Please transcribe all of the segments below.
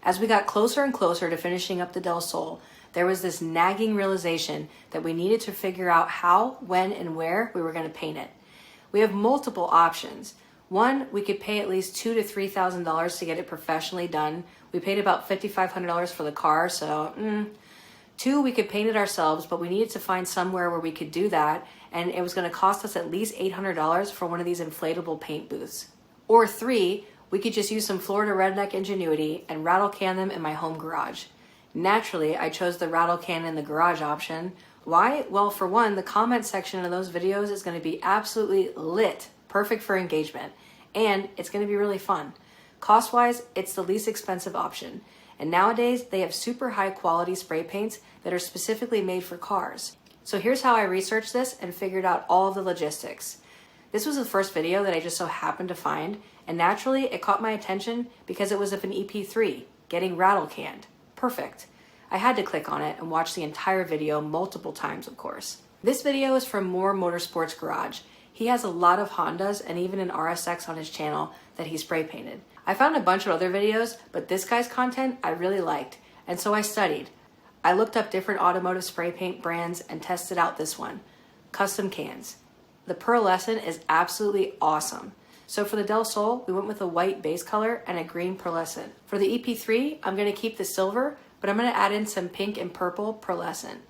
As we got closer and closer to finishing up the Del Sol, there was this nagging realization that we needed to figure out how, when, and where we were going to paint it. We have multiple options. One, we could pay at least $2,000 to $3,000 to get it professionally done. We paid about $5,500 for the car, so Two, we could paint it ourselves, but we needed to find somewhere where we could do that, and it was going to cost us at least $800 for one of these inflatable paint booths. Or three, we could just use some Florida redneck ingenuity and rattle can them in my home garage. Naturally, I chose the rattle can in the garage option. Why? Well, for one, the comment section of those videos is going to be absolutely lit, perfect for engagement, and it's going to be really fun. Cost-wise, it's the least expensive option. And nowadays, they have super high quality spray paints that are specifically made for cars. So here's how I researched this and figured out all of the logistics. This was the first video that I just so happened to find, and naturally it caught my attention because it was of an EP3, getting rattle canned. Perfect. I had to click on it and watch the entire video multiple times, of course. This video is from Moore Motorsports Garage. He has a lot of Hondas and even an RSX on his channel that he spray painted. I found a bunch of other videos, but this guy's content I really liked, and so I studied. I looked up different automotive spray paint brands and tested out this one, Kustom Canz. The pearlescent is absolutely awesome. So for the Del Sol, we went with a white base color and a green pearlescent. For the EP3, I'm going to keep the silver, but I'm going to add in some pink and purple pearlescent.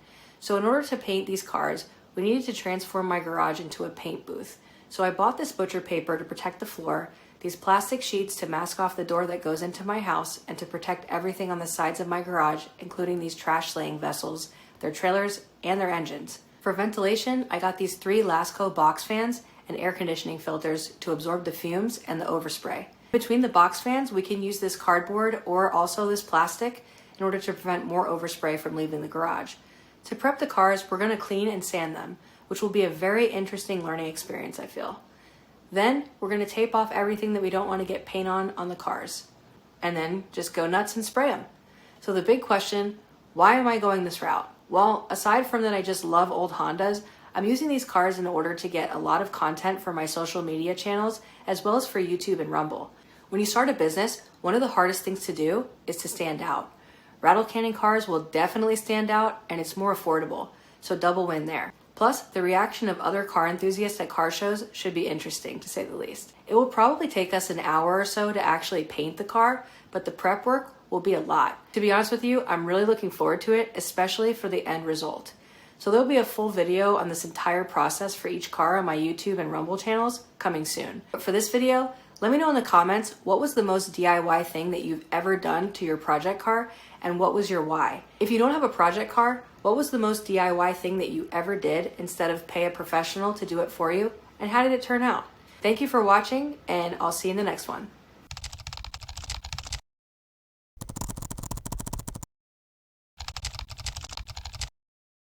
So in order to paint these cars, we needed to transform my garage into a paint booth. So I bought this butcher paper to protect the floor, these plastic sheets to mask off the door that goes into my house, and to protect everything on the sides of my garage, including these trash laying vessels, their trailers, and their engines. For ventilation, I got these 3 Lasco box fans and air conditioning filters to absorb the fumes and the overspray. Between the box fans, we can use this cardboard or also this plastic in order to prevent more overspray from leaving the garage. To prep the cars, we're going to clean and sand them, which will be a very interesting learning experience, I feel. Then we're going to tape off everything that we don't want to get paint on the cars, and then just go nuts and spray them. So the big question, why am I going this route? Well, aside from that I just love old Hondas, I'm using these cars in order to get a lot of content for my social media channels as well as for YouTube and Rumble. When you start a business, one of the hardest things to do is to stand out. Rattle canning cars will definitely stand out, and it's more affordable, so double win there. Plus, the reaction of other car enthusiasts at car shows should be interesting, to say the least. It will probably take us an hour or so to actually paint the car, but the prep work will be a lot. To be honest with you, I'm really looking forward to it, especially for the end result. So there'll be a full video on this entire process for each car on my YouTube and Rumble channels coming soon. But for this video, let me know in the comments what was the most DIY thing that you've ever done to your project car, and what was your why. If you don't have a project car, what was the most DIY thing that you ever did instead of pay a professional to do it for you, and how did it turn out? Thank you for watching, and I'll see you in the next one.